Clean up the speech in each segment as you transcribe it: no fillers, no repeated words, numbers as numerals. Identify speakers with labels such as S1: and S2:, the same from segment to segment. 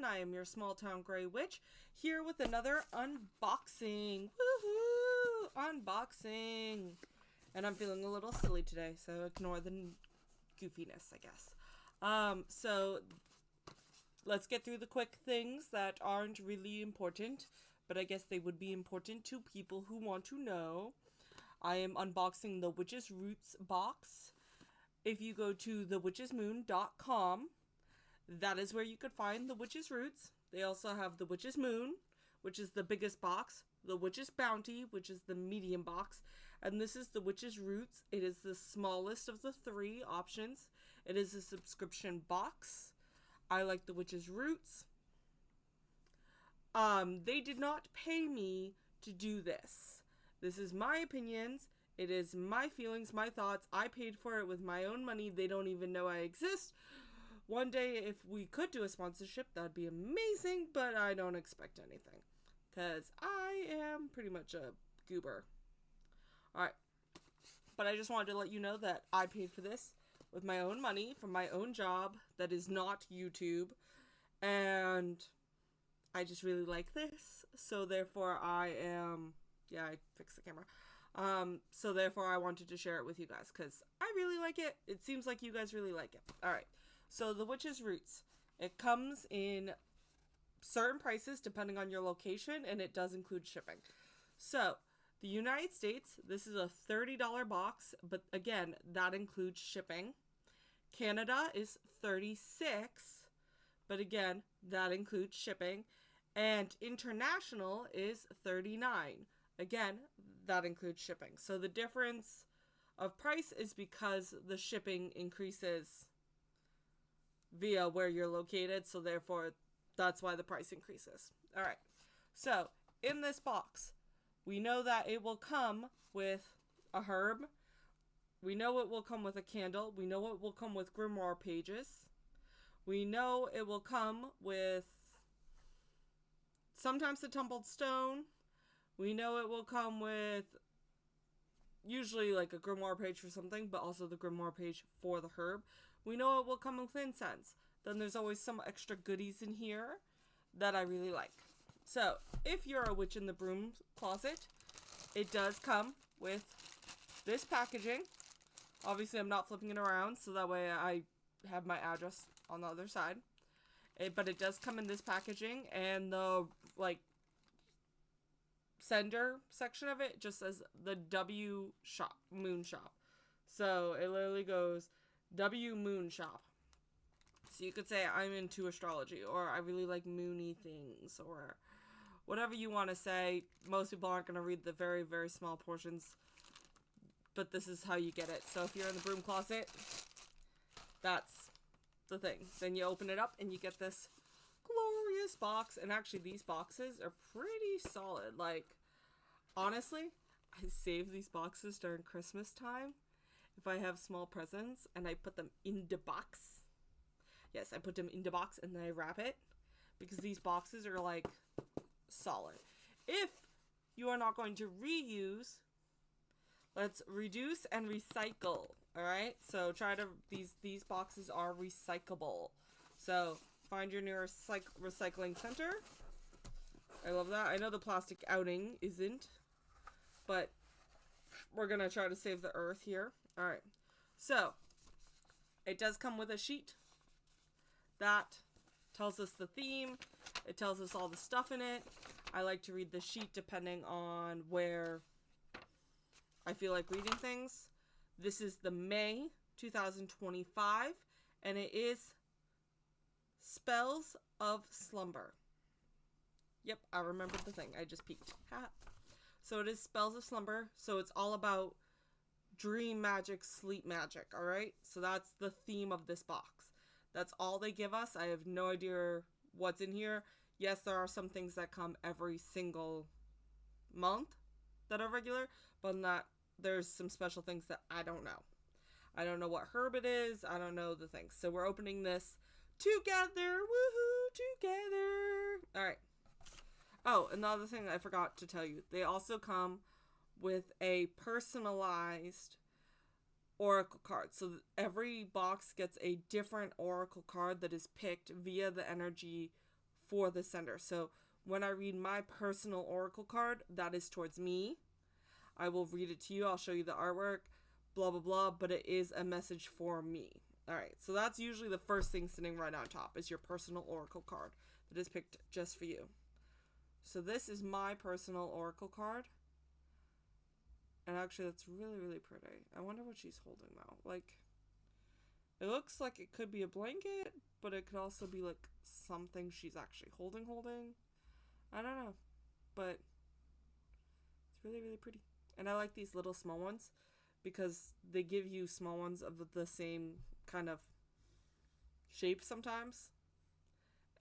S1: and I am your small town gray witch here with another unboxing. Woohoo! Unboxing. And I'm feeling a little silly today, so ignore the goofiness, I guess. So let's get through the quick things that aren't really important, but I guess they would be important to people who want to know. I am unboxing the Witch's Roots box. If you go to thewitchesmoon.com, that is where you could find the Witch's Roots. They also have the Witch's Moon, which is the biggest box, the Witch's Bounty, which is the medium box, and this is the Witch's Roots. It is the smallest of the three options. It is a subscription box. I like the Witch's Roots. They did not pay me to do this. This is my opinions. It is my feelings, my thoughts. I paid for it with my own money. They don't even know I exist. One day, if we could do a sponsorship, that'd be amazing, but I don't expect anything. Because I am pretty much a goober. Alright. But I just wanted to let you know that I paid for this with my own money, from my own job that is not YouTube. And I just really like this. So therefore I am... Yeah, I fixed the camera. So therefore I wanted to share it with you guys because I really like it. It seems like you guys really like it. Alright. So the Witch's Roots. It comes in certain prices depending on your location, and it does include shipping. So the United States, this is a $30 box, but again, that includes shipping. Canada is $36, but again, that includes shipping. And international is $39. Again, that includes shipping. So the difference of price is because the shipping increases via where you're located, so therefore that's why the price increases. Alright, so in this box, we know that it will come with a herb. We know it will come with a candle. We know it will come with grimoire pages. We know it will come with sometimes the tumbled stone. We know it will come with usually like a grimoire page for something, but also the grimoire page for the herb. We know it will come with incense. Then there's always some extra goodies in here that I really like. So, if you're a witch in the broom closet, it does come with this packaging. Obviously, I'm not flipping it around, so that way I have my address on the other side. But it does come in this packaging, and the, sender section of it just says the W shop, Moon Shop. So it literally goes W Moon Shop. So you could say I'm into astrology, or I really like moony things, or whatever you want to say. Most people aren't going to read the very, very small portions, but this is how you get it. So if you're in the broom closet, that's the thing. Then you open it up and you get this glorious box. And actually these boxes are pretty solid. Like, honestly, I save these boxes during Christmas time if I have small presents, and I put them in the box. Yes, I put them in the box and then I wrap it, because these boxes are like solid. If you are not going to reuse, let's reduce and recycle. Alright, so try to, these boxes are recyclable. So find your nearest recycling center. I love that. I know the plastic outing isn't, but we're gonna try to save the earth here. Alright, so it does come with a sheet that tells us the theme. It tells us all the stuff in it. I like to read the sheet depending on where I feel like reading things. This is the May 2025, and it is Spells of Slumber. Yep, I remembered the thing. I just peeked. Ha. So it is Spells of Slumber. So it's all about dream magic, sleep magic, alright? So that's the theme of this box. That's all they give us. I have no idea what's in here. Yes, there are some things that come every single month that are regular, but not, there's some special things that I don't know. I don't know what herb it is. I don't know the things. So we're opening this together. Woohoo, together. Alright. Oh, another thing I forgot to tell you. They also come with a personalized oracle card. So every box gets a different oracle card that is picked via the energy for the sender. So when I read my personal oracle card, that is towards me. I will read it to you. I'll show you the artwork, blah, blah, blah, but it is a message for me. All right, so that's usually the first thing sitting right on top is your personal oracle card that is picked just for you. So this is my personal oracle card. And actually, that's really, really pretty. I wonder what she's holding, though. Like, it looks like it could be a blanket, but it could also be, like, something she's actually holding. I don't know. But it's really, really pretty. And I like these little small ones because they give you small ones of the same kind of shape sometimes.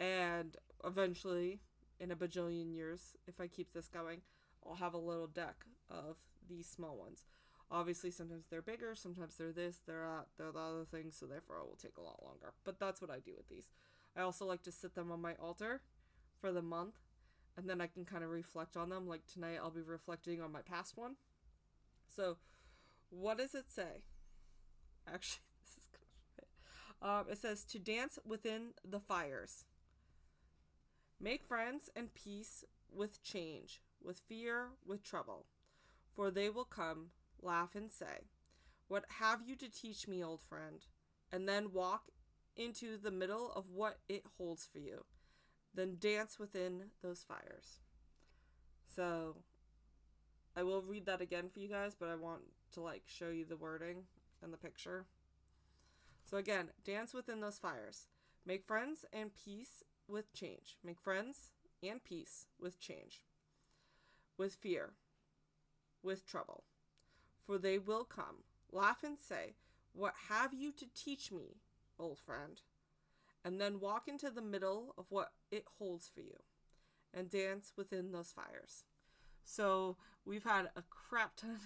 S1: And eventually, in a bajillion years, if I keep this going, I'll have a little deck of these small ones. Obviously, sometimes they're bigger, sometimes they're this, they're that, they're the other thing, so therefore it will take a lot longer. But that's what I do with these. I also like to sit them on my altar for the month, and then I can kind of reflect on them. Like tonight, I'll be reflecting on my past one. So, what does it say? Actually, this is gonna fit. It says, to dance within the fires. Make friends and peace with change, with fear, with trouble. For they will come, laugh and say, what have you to teach me, old friend? And then walk into the middle of what it holds for you. Then dance within those fires. So, I will read that again for you guys, but I want to like show you the wording and the picture. So again, dance within those fires. Make friends and peace with change. Make friends and peace with change. With fear. With trouble. For they will come, laugh and say, what have you to teach me, old friend? And then walk into the middle of what it holds for you, and dance within those fires. So we've had a crap ton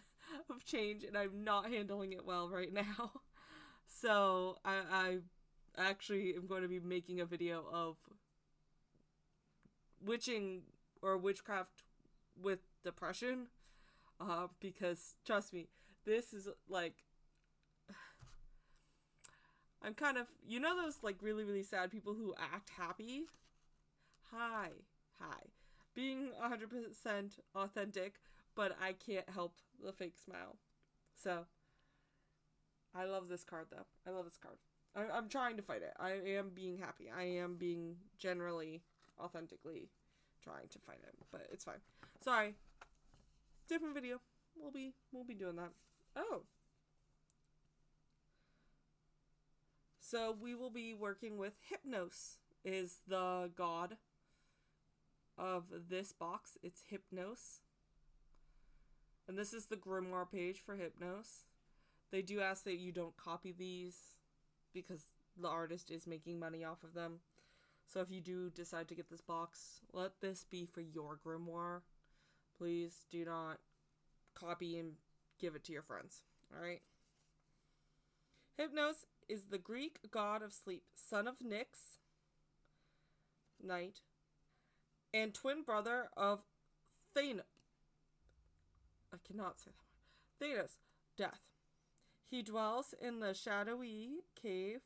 S1: of change, and I'm not handling it well right now. So I actually am going to be making a video of witching or witchcraft with depression. Because trust me, this is like, I'm kind of, you know those like really, really sad people who act happy? Hi. Being 100% authentic, but I can't help the fake smile. So, I love this card though. I love this card. I'm trying to fight it. I am being happy. I am being generally, authentically trying to fight it, but it's fine. Sorry. Different video. We'll be doing that. Oh. So we will be working with Hypnos, is the god of this box. It's Hypnos. And this is the grimoire page for Hypnos. They do ask that you don't copy these because the artist is making money off of them. So if you do decide to get this box, let this be for your grimoire. Please do not copy and give it to your friends. Alright? Hypnos is the Greek god of sleep, son of Nyx, night, and twin brother of Thanos. I cannot say that word. Thanos, death. He dwells in the shadowy cave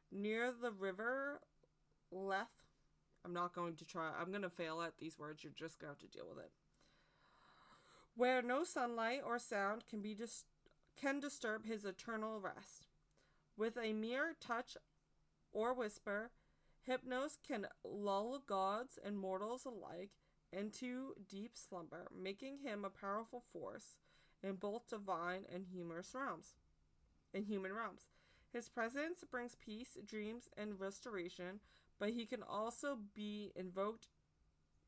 S1: near the river Lethe. I'm not going to try. I'm going to fail at these words. You're just going to have to deal with it. Where no sunlight or sound can disturb his eternal rest. With a mere touch or whisper, Hypnos can lull gods and mortals alike into deep slumber, making him a powerful force in both divine and human realms. His presence brings peace, dreams, and restoration, but he can also be invoked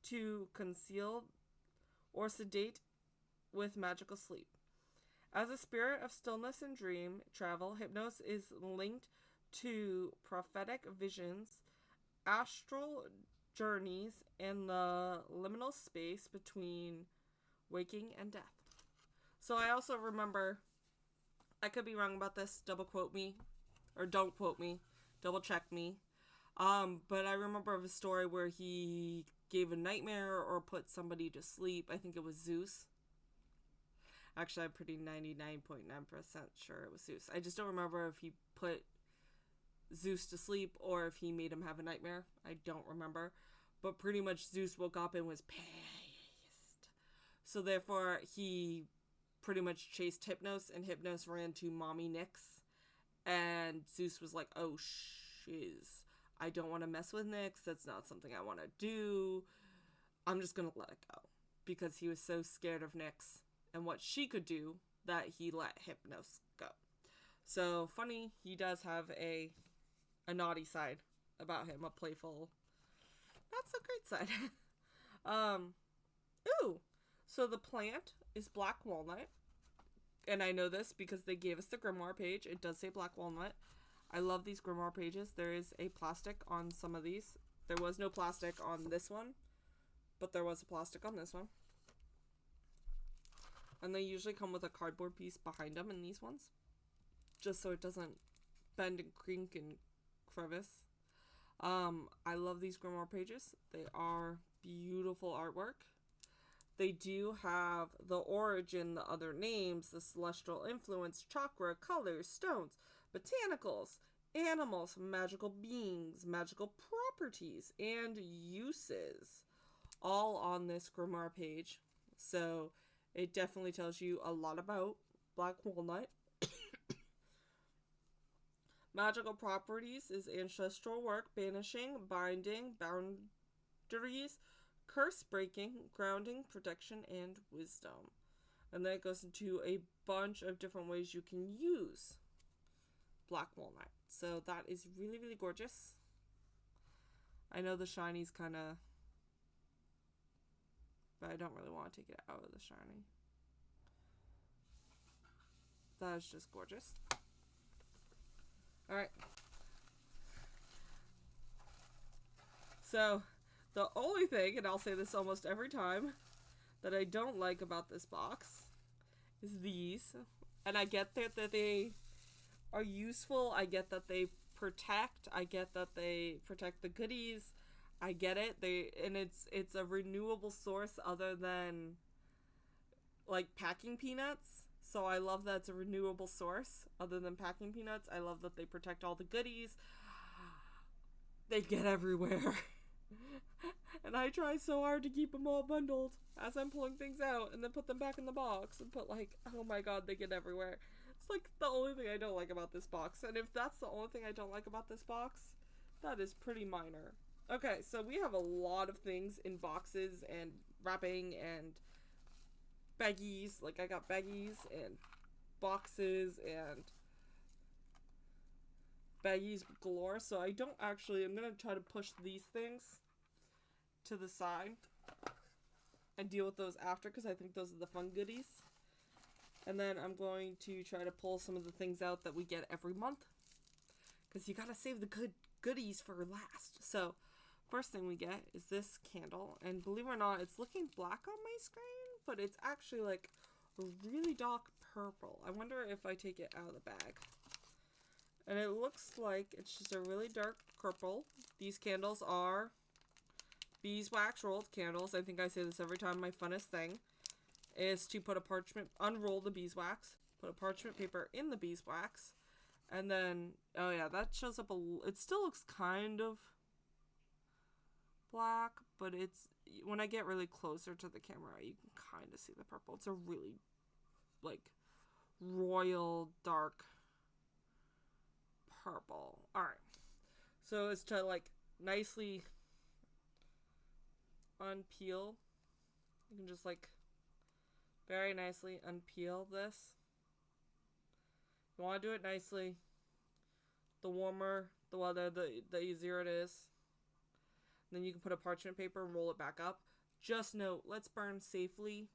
S1: to conceal or sedate with magical sleep. As a spirit of stillness and dream travel, Hypnos is linked to prophetic visions, astral journeys, and the liminal space between waking and death. So I also remember, I could be wrong about this, double quote me, or don't quote me, double check me. But I remember of a story where he gave a nightmare or put somebody to sleep. I think it was Zeus. Actually, I'm pretty 99.9% sure it was Zeus. I just don't remember if he put Zeus to sleep or if he made him have a nightmare. I don't remember. But pretty much Zeus woke up and was pissed. So therefore, he pretty much chased Hypnos, and Hypnos ran to Mommy Nyx. And Zeus was like, oh, shiz. I don't want to mess with Nyx. That's not something I want to do. I'm just going to let it go. Because he was so scared of Nyx and what she could do that he let Hypnos go. So, funny, he does have a naughty side about him, a playful, not so great side. Ooh, so the plant is black walnut. And I know this because they gave us the grimoire page. It does say black walnut. I love these grimoire pages. There is a plastic on some of these. There was no plastic on this one, but there was a plastic on this one. And they usually come with a cardboard piece behind them in these ones, just so it doesn't bend and crink and crevice. I love these grimoire pages. They are beautiful artwork. They do have the origin, the other names, the celestial influence, chakra, colors, stones, botanicals, animals, magical beings, magical properties, and uses, all on this grimoire page. So it definitely tells you a lot about black walnut. Magical properties is ancestral work, banishing, binding, boundaries, curse breaking, grounding, protection, and wisdom. And then it goes into a bunch of different ways you can use black walnut. So that is really, really gorgeous. I know the shiny's kind of, but I don't really want to take it out of the shiny. That is just gorgeous. Alright. So, the only thing, and I'll say this almost every time, that I don't like about this box is these. And I get that they are useful. I get that they protect. I get that they protect the goodies. I get it. It's a renewable source other than like packing peanuts. So I love that it's a renewable source other than packing peanuts. I love that they protect all the goodies. They get everywhere. And I try so hard to keep them all bundled as I'm pulling things out and then put them back in the box and put like, oh my god, they get everywhere. It's like the only thing I don't like about this box. And if that's the only thing I don't like about this box, that is pretty minor. Okay, so we have a lot of things in boxes and wrapping and baggies. Like I got baggies and boxes and baggies galore. So I don't actually, I'm going to try to push these things to the side and deal with those after because I think those are the fun goodies. And then I'm going to try to pull some of the things out that we get every month because you gotta save the good goodies for last. So first thing we get is this candle, and believe it or not, it's looking black on my screen, but it's actually like a really dark purple. I wonder if I take it out of the bag. And it looks like it's just a really dark purple. These candles are beeswax rolled candles. I think I say this every time. My funnest thing is to put a parchment, unroll the beeswax, put a parchment paper in the beeswax, and then, oh yeah, that shows up it still looks kind of black, but it's, when I get really closer to the camera, you can kind of see the purple. It's a really, like, royal dark purple. Alright, so it's to, like, nicely unpeel. You can just, like, very nicely unpeel this. You want to do it nicely. The warmer the weather, the easier it is. And then you can put a parchment paper and roll it back up. Just note, let's burn safely.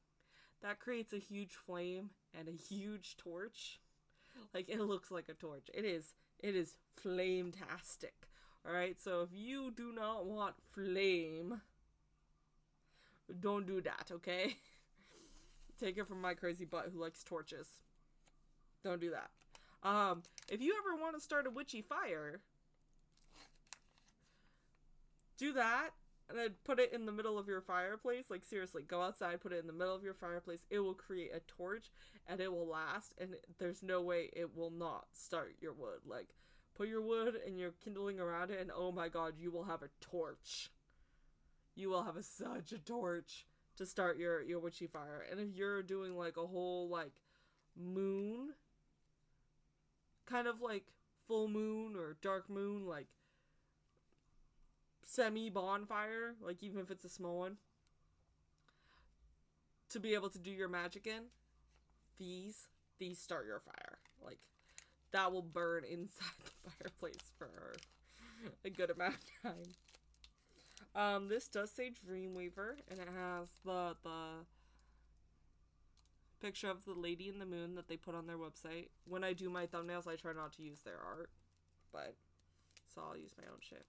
S1: That creates a huge flame and a huge torch. Like, it looks like a torch. It is flame-tastic. Alright, so if you do not want flame, don't do that, okay? Take it from my crazy butt who likes torches. Don't do that. If you ever want to start a witchy fire, do that, and then put it in the middle of your fireplace. Like, seriously, go outside, put it in the middle of your fireplace. It will create a torch, and it will last, and there's no way it will not start your wood. Like, put your wood and your kindling around it, and oh my god, you will have a torch. you will have such a torch to start your witchy fire. And if you're doing like a whole like moon, kind of like full moon or dark moon, like semi bonfire, like even if it's a small one, to be able to do your magic in, these start your fire. Like that will burn inside the fireplace for a good amount of time. This does say Dreamweaver, and it has the picture of the lady in the moon that they put on their website. When I do my thumbnails, I try not to use their art, but so I'll use my own shit.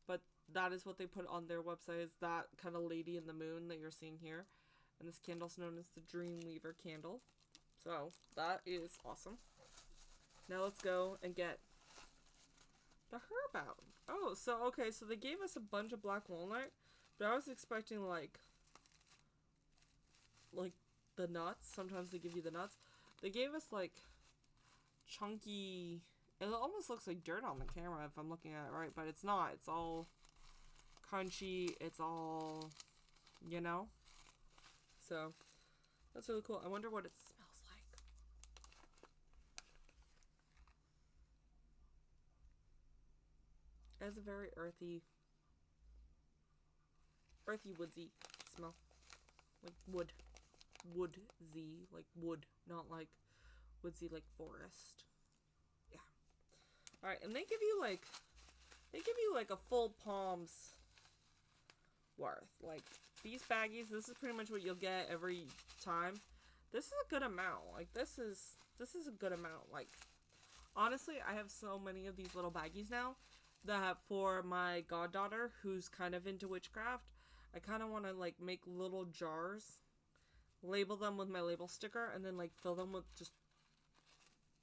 S1: But that is what they put on their website, is that kind of lady in the moon that you're seeing here. And this candle's known as the Dreamweaver candle. So that is awesome. Now let's go and get the herb out. Oh, so okay, so they gave us a bunch of black walnut, but I was expecting like the nuts. Sometimes they give you the nuts. They gave us like chunky, it almost looks like dirt on the camera if I'm looking at it right, but it's not. It's all crunchy. It's all, you know? So that's really cool. I wonder what it smells like. It has a very earthy, woodsy smell. Like wood. Woodsy, like wood, not like woodsy like forest. Yeah. Alright, and they give you like a full palm's worth. Like these baggies, this is pretty much what you'll get every time. This is a good amount. Like this is a good amount. Like honestly, I have so many of these little baggies now that for my goddaughter who's kind of into witchcraft, I kind of want to like make little jars, label them with my label sticker, and then like fill them with just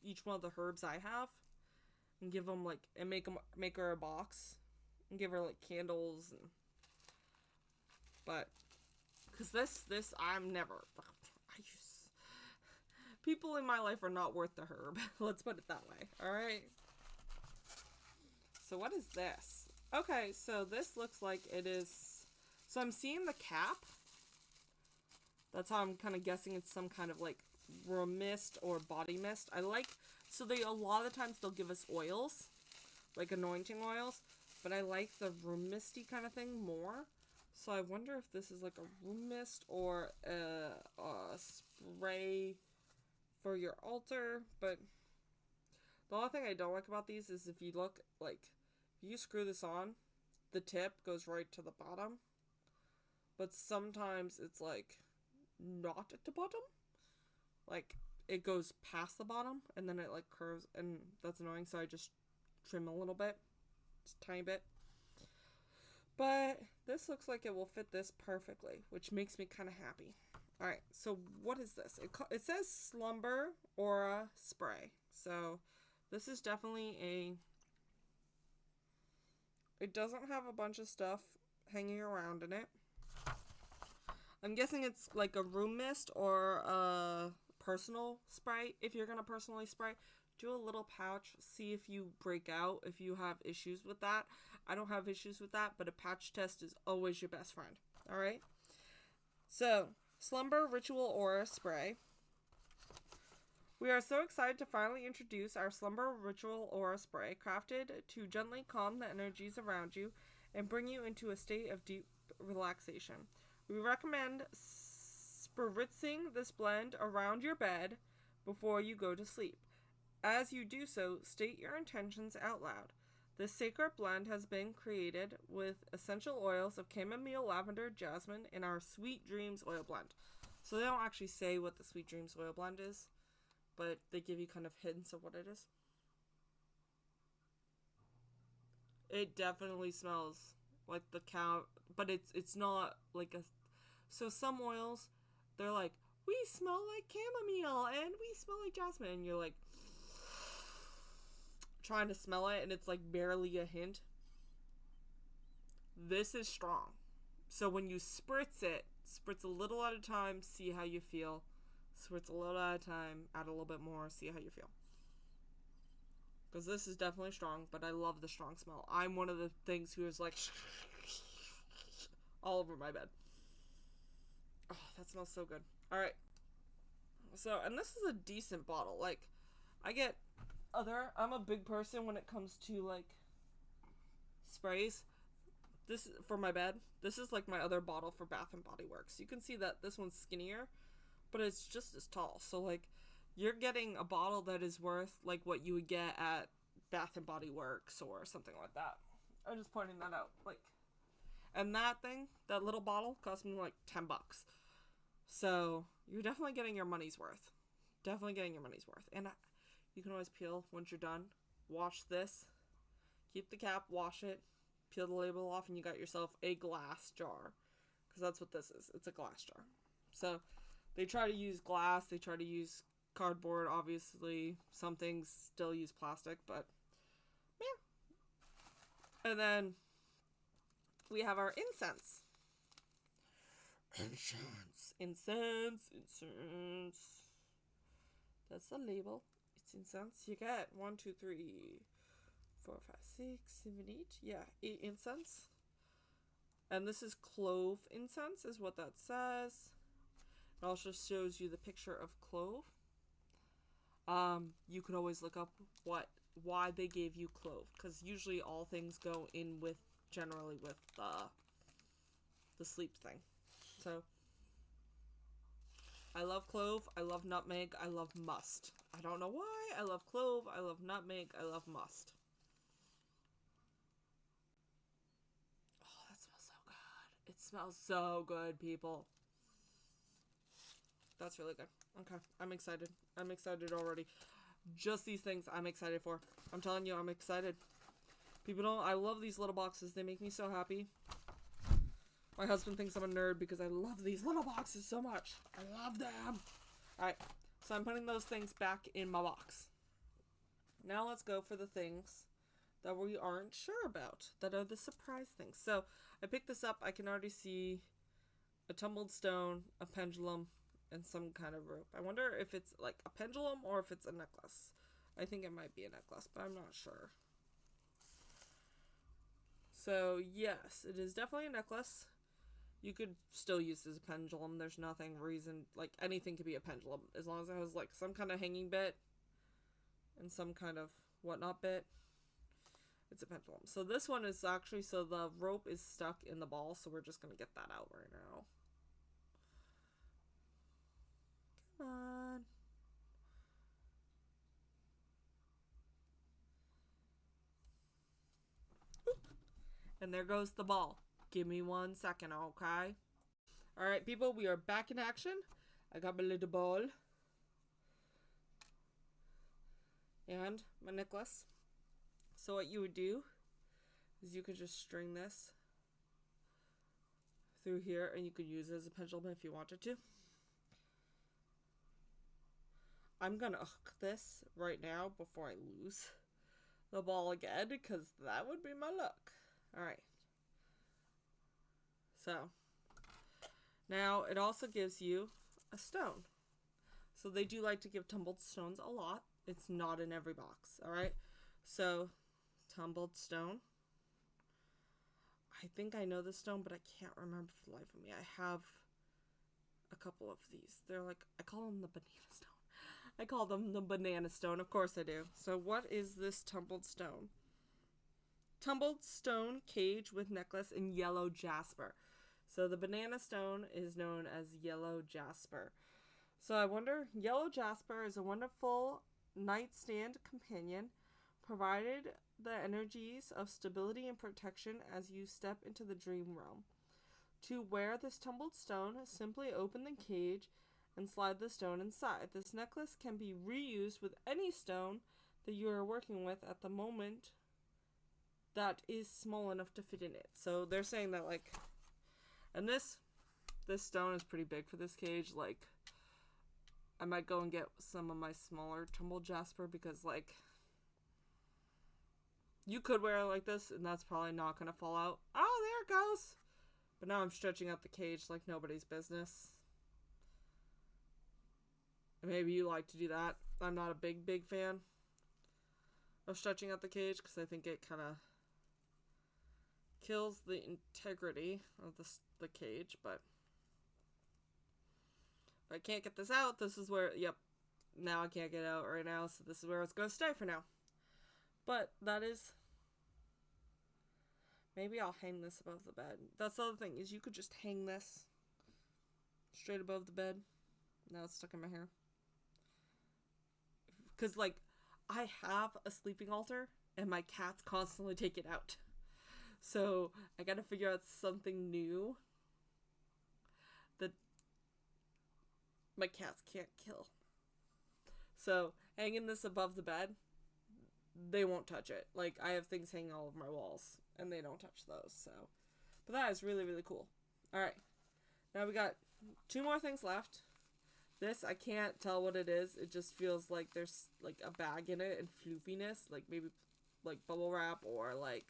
S1: each one of the herbs I have, and give them like, and make her a box and give her like candles. And but because this I'm never, people in my life are not worth the herb. Let's put it that way. All right. So what is this? Okay, so this looks like it is, so I'm seeing the cap. That's how I'm kind of guessing it's some kind of like room mist or body mist. I like, so they, a lot of the times they'll give us oils, like anointing oils, but I like the room misty kind of thing more. So I wonder if this is like a room mist or a spray for your altar. But the only thing I don't like about these is if you look, like, if you screw this on, the tip goes right to the bottom. But sometimes it's like not at the bottom. Like it goes past the bottom and then it like curves, and that's annoying, so I just trim a little bit. Just a tiny bit. But this looks like it will fit this perfectly, which makes me kind of happy. Alright, so what is this? It says Slumber Aura Spray. So this is definitely a... It doesn't have a bunch of stuff hanging around in it. I'm guessing it's like a room mist or a personal spray. If you're going to personally spray, do a little pouch. See if you break out, if you have issues with that. I don't have issues with that, but a patch test is always your best friend. Alright? So, Slumber Ritual Aura Spray. We are so excited to finally introduce our Slumber Ritual Aura Spray, crafted to gently calm the energies around you and bring you into a state of deep relaxation. We recommend spritzing this blend around your bed before you go to sleep. As you do so, state your intentions out loud. This sacred blend has been created with essential oils of chamomile, lavender, jasmine, and our Sweet Dreams oil blend. So they don't actually say what the Sweet Dreams oil blend is, but they give you kind of hints of what it is. It definitely smells like the cow, but it's not like a... So some oils, they're like, we smell like chamomile and we smell like jasmine, and you're like trying to smell it and it's like barely a hint. This is strong. So when you spritz it, spritz a little at a time, see how you feel. Spritz a little at a time, add a little bit more, see how you feel. Because this is definitely strong, but I love the strong smell. I'm one of the things who is like all over my bed. Oh, that smells so good. All right. So, and this is a decent bottle. Like, I'm a big person when it comes to, like, sprays. This is for my bed. This is like my other bottle for Bath and Body Works. You can see that this one's skinnier, but it's just as tall. So, like, you're getting a bottle that is worth, like, what you would get at Bath and Body Works or something like that. I'm just pointing that out. Like, and that little bottle cost me like $10. So you're definitely getting your money's worth. Definitely getting your money's worth. And you can always peel once you're done. Wash this. Keep the cap, wash it, peel the label off, and you got yourself a glass jar. Because that's what this is. It's a glass jar. So they try to use glass. They try to use cardboard, obviously. Some things still use plastic, but yeah. And then we have our incense. Incense. That's the label. It's incense. You get 1, 2, 3, 4, 5, 6, 7, 8. Yeah, 8 incense. And this is clove incense, is what that says. It also shows you the picture of clove. You could always look up why they gave you clove, because usually all things go in with generally with the sleep thing. So I love clove, I love nutmeg, I love must. I don't know why. I love clove, I love nutmeg, I love must. Oh, that smells so good. It smells so good, people. That's really good. Okay, I'm excited. I'm excited already. Just these things I'm excited for. I'm telling you, I'm excited. People don't... I love these little boxes. They make me so happy. My husband thinks I'm a nerd because I love these little boxes so much. I love them. Alright, so I'm putting those things back in my box. Now let's go for the things that we aren't sure about. That are the surprise things. So, I picked this up. I can already see a tumbled stone, a pendulum, and some kind of rope. I wonder if it's like a pendulum or if it's a necklace. I think it might be a necklace, but I'm not sure. So, yes, it is definitely a necklace. You could still use this as a pendulum. There's nothing reason, like, anything could be a pendulum. As long as it has, like, some kind of hanging bit and some kind of whatnot bit, it's a pendulum. So this one is actually, so the rope is stuck in the ball, so we're just going to get that out right now. Come on. And there goes the ball. Give me 1 second, okay? Alright, people, we are back in action. I got my little ball. And my necklace. So what you would do is you could just string this through here, and you could use it as a pendulum if you wanted to. I'm gonna hook this right now before I lose the ball again, because that would be my luck. Alright. So, now it also gives you a stone. So they do like to give tumbled stones a lot. It's not in every box, alright? So, tumbled stone. I think I know this stone, but I can't remember for the life of me. I have a couple of these. They're like, I call them the banana stone. I call them the banana stone. Of course I do. So what is this tumbled stone? Tumbled stone cage with necklace in yellow jasper. So the banana stone is known as yellow jasper. So I wonder, yellow jasper is a wonderful nightstand companion, provided the energies of stability and protection as you step into the dream realm. To wear this tumbled stone, simply open the cage and slide the stone inside. This necklace can be reused with any stone that you are working with at the moment that is small enough to fit in it. So they're saying that, like, and this stone is pretty big for this cage. Like, I might go and get some of my smaller tumbled jasper because, like, you could wear it like this and that's probably not going to fall out. Oh, there it goes. But now I'm stretching out the cage like nobody's business. Maybe you like to do that. I'm not a big fan of stretching out the cage because I think it kind of kills the integrity of the cage, but if I can't get this out, this is where, yep, now I can't get out right now, so this is where it's going to stay for now. But that is, maybe I'll hang this above the bed. That's the other thing, is you could just hang this straight above the bed. Now it's stuck in my hair. Because, like, I have a sleeping altar, and my cats constantly take it out. So, I gotta figure out something new that my cats can't kill. So, hanging this above the bed, they won't touch it. Like, I have things hanging all over my walls, and they don't touch those, so. But that is really, really cool. Alright. Now we got 2 more things left. This, I can't tell what it is. It just feels like there's, like, a bag in it and floofiness. Like, maybe, like, bubble wrap or, like,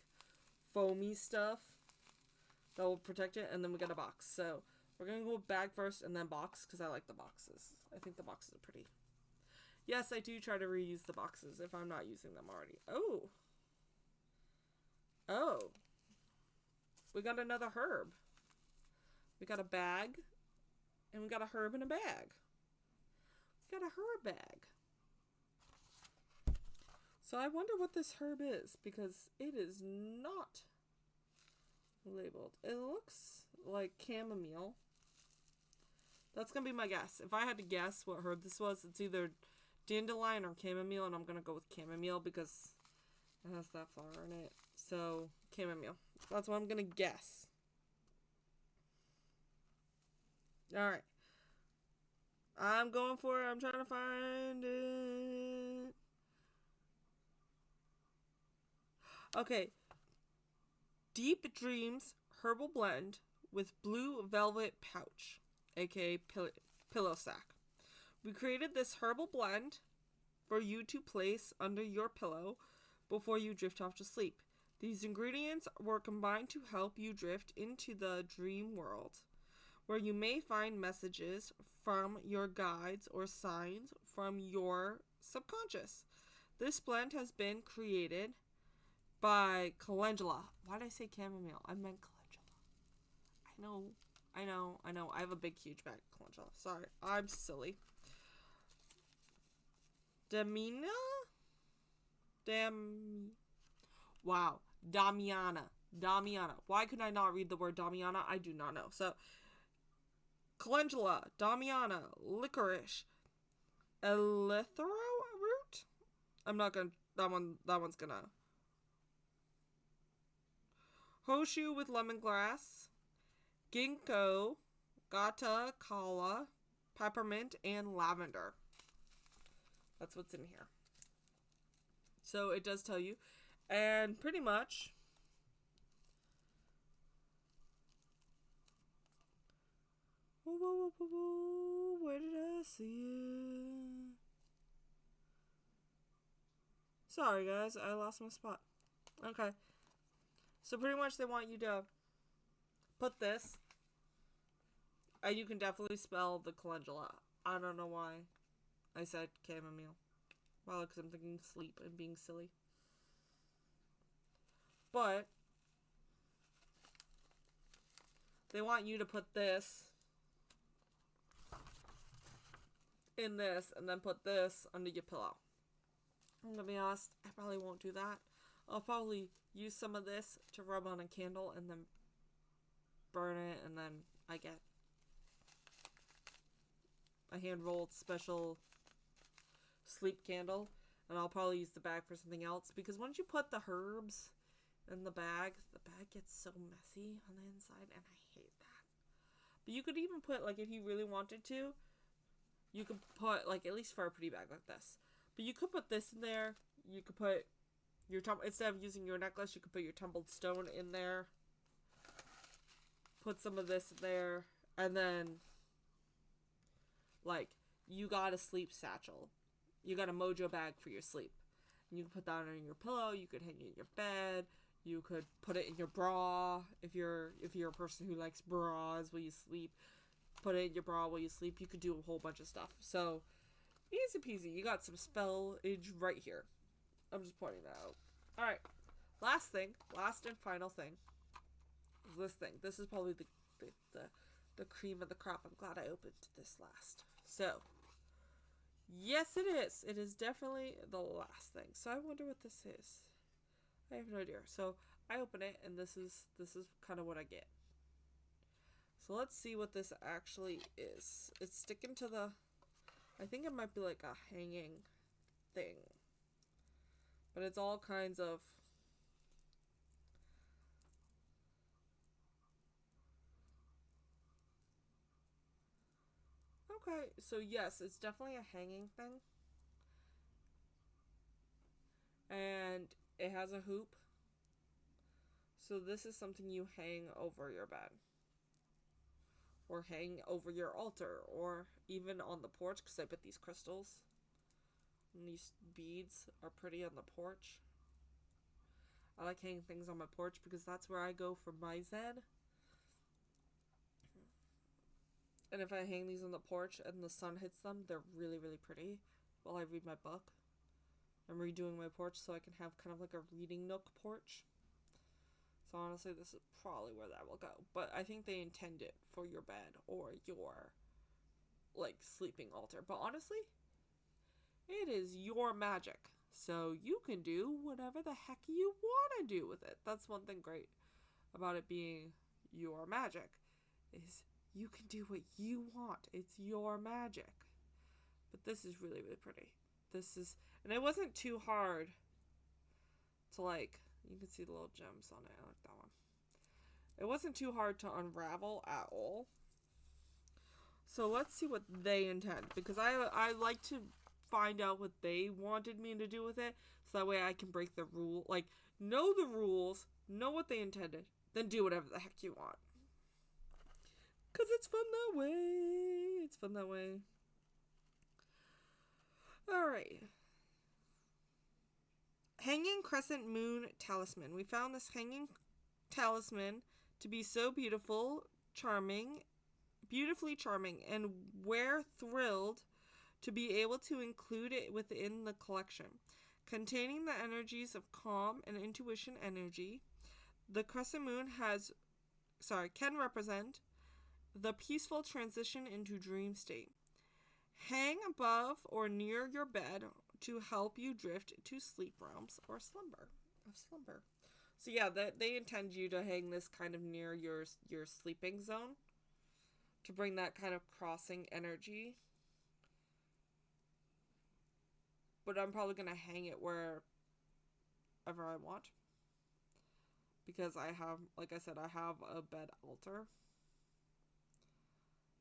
S1: foamy stuff that will protect it. And then we got a box. So, we're going to go bag first and then box because I like the boxes. I think the boxes are pretty. Yes, I do try to reuse the boxes if I'm not using them already. Oh. Oh. We got another herb. We got a bag. And we got a herb in a bag. We got a herb bag. So I wonder what this herb is, because it is not labeled. It looks like chamomile. That's going to be my guess. If I had to guess what herb this was, it's either dandelion or chamomile, and I'm going to go with chamomile because it has that flower in it. So, chamomile. That's what I'm going to guess. Alright. I'm going for it. I'm trying to find it. Okay. Deep Dreams Herbal Blend with Blue Velvet Pouch, aka Pillow Sack. We created this herbal blend for you to place under your pillow before you drift off to sleep. These ingredients were combined to help you drift into the dream world, where you may find messages from your guides or signs from your subconscious. This blend has been created by calendula. Why did I say chamomile? I meant calendula. I know. I have a big, huge bag of calendula. Sorry, I'm silly. Damiana. Why could I not read the word Damiana? I do not know. So, calendula, Damiana, licorice, eleuthero root. I'm not gonna. That one's gonna. Hoshu with lemongrass, ginkgo, gata, kala, peppermint, and lavender. That's what's in here. So it does tell you. And pretty much, where did I see it? Sorry guys, I lost my spot. Okay. So pretty much they want you to put this, and you can definitely spell the calendula. I don't know why I said chamomile. Well, because I'm thinking sleep and being silly. But they want you to put this in this and then put this under your pillow. I'm gonna be honest, I probably won't do that. I'll probably use some of this to rub on a candle and then burn it, and then I get a hand-rolled special sleep candle, and I'll probably use the bag for something else, because once you put the herbs in the bag gets so messy on the inside, and I hate that. But you could even put, like, if you really wanted to, you could put, like, at least for a pretty bag like this, but you could put this in there. You could put your instead of using your necklace, you could put your tumbled stone in there. Put some of this in there, and then, like, you got a sleep satchel. You got a mojo bag for your sleep. And you can put that on your pillow. You could hang it in your bed. You could put it in your bra if you're a person who likes bras while you sleep. Put it in your bra while you sleep. You could do a whole bunch of stuff. So, easy peasy. You got some spellage right here. I'm just pointing that out. Alright. Last and final thing. This thing. This is probably the cream of the crop. I'm glad I opened this last. So, yes, it is. It is definitely the last thing. So I wonder what this is. I have no idea. So I open it, and this is kind of what I get. So let's see what this actually is. It's sticking to the... I think it might be like a hanging thing. But it's all kinds of... Okay, so yes, it's definitely a hanging thing. And it has a hoop. So this is something you hang over your bed. Or hang over your altar. Or even on the porch, because I put these crystals. And these beads are pretty on the porch. I like hanging things on my porch because that's where I go for my zen. And if I hang these on the porch and the sun hits them, they're really, really pretty while I read my book. I'm redoing my porch so I can have kind of like a reading nook porch. So honestly, this is probably where that will go. But I think they intend it for your bed or your, like, sleeping altar. But honestly, it is your magic. So you can do whatever the heck you want to do with it. That's one thing great about it being your magic, is you can do what you want. It's your magic. But this is really, really pretty. This is, and it wasn't too hard to, like, you can see the little gems on it. I like that one. It wasn't too hard to unravel at all. So let's see what they intend, because I like to find out what they wanted me to do with it, so that way I can break the rule. Like, know the rules, know what they intended, then do whatever the heck you want. Because it's fun that way. It's fun that way. Alright. Hanging Crescent Moon Talisman. We found this hanging talisman to be so beautifully charming, and we're thrilled to be able to include it within the collection. Containing the energies of calm and intuition energy, the crescent moon can represent the peaceful transition into dream state. Hang above or near your bed to help you drift to sleep realms or slumber. So yeah, they intend you to hang this kind of near your sleeping zone to bring that kind of crossing energy. But I'm probably going to hang it wherever I want. Because I have, like I said, I have a bed altar.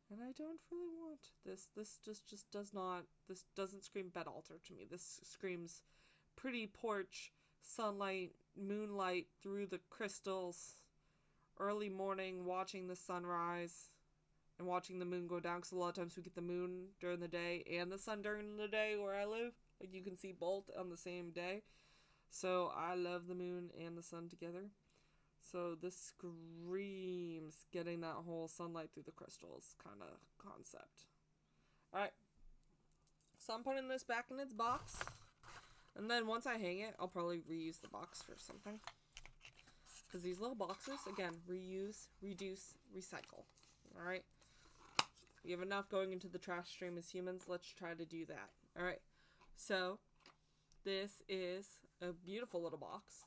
S1: And I don't really want this. This just does not, this doesn't scream bed altar to me. This screams pretty porch, sunlight, moonlight through the crystals, early morning, watching the sunrise, and watching the moon go down. Because a lot of times we get the moon during the day and the sun during the day where I live. Like, you can see both on the same day. So I love the moon and the sun together. So this screams getting that whole sunlight through the crystals kind of concept. Alright. So I'm putting this back in its box. And then once I hang it, I'll probably reuse the box for something. Because these little boxes, again, reuse, reduce, recycle. Alright. We have enough going into the trash stream as humans. Let's try to do that. Alright. So, this is a beautiful little box.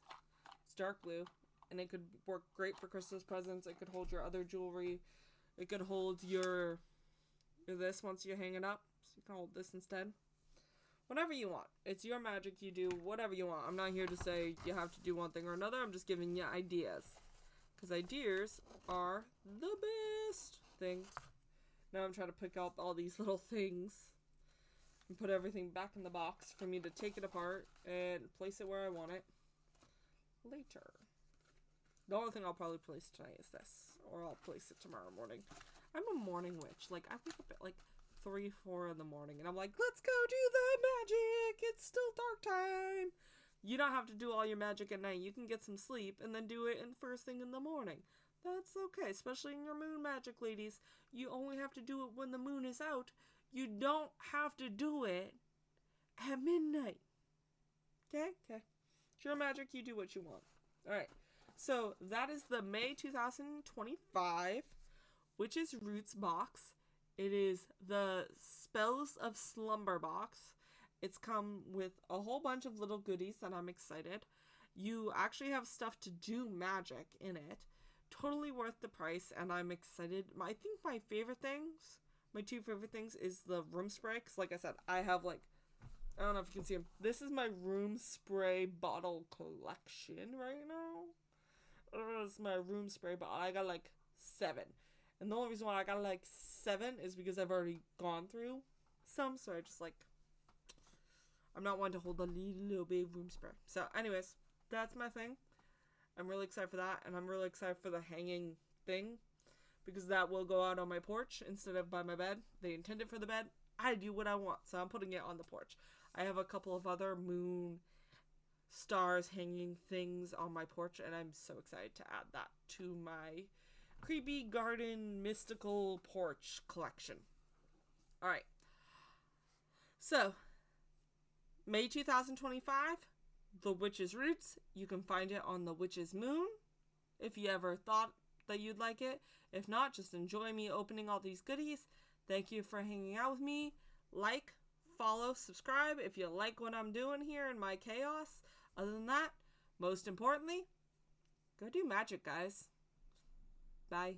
S1: It's dark blue, and it could work great for Christmas presents. It could hold your other jewelry. It could hold your this once you hang it up. So you can hold this instead. Whatever you want. It's your magic. You do whatever you want. I'm not here to say you have to do one thing or another. I'm just giving you ideas. Because ideas are the best thing. Now I'm trying to pick out all these little things and put everything back in the box for me to take it apart and place it where I want it later. The only thing I'll probably place tonight is this, or I'll place it tomorrow morning. I'm a morning witch. Like, I wake up at like 3, 4 in the morning and I'm like, let's go do the magic. It's still dark time. You don't have to do all your magic at night. You can get some sleep and then do it in first thing in the morning. That's okay, especially in your moon magic, ladies. You only have to do it when the moon is out. You don't have to do it at midnight. Okay? Okay. It's your magic. You do what you want. Alright. So that is the May 2025 Witch's Roots box. It is the Spells of Slumber box. It's come with a whole bunch of little goodies that I'm excited. You actually have stuff to do magic in it. Totally worth the price, and I'm excited. I think my two favorite things is the room spray, because like I said, I have like, I don't know if you can see them. This is my room spray bottle collection right now. It's my room spray bottle. I got like 7. And the only reason why I got like 7 is because I've already gone through some, so I just like, I'm not one to hold a little bit of room spray. So anyways, that's my thing. I'm really excited for that, and I'm really excited for the hanging thing, because that will go out on my porch instead of by my bed. They intended for the bed. I do what I want, so I'm putting it on the porch. I have a couple of other moon stars hanging things on my porch, and I'm so excited to add that to my creepy garden mystical porch collection. Alright, so May 2025, The Witch's Roots. You can find it on the Witch's Moon if you ever thought that you'd like it. If not, just enjoy me opening all these goodies. Thank you for hanging out with me. Like, follow, subscribe if you like what I'm doing here in my chaos. Other than that, most importantly, go do magic, guys. Bye.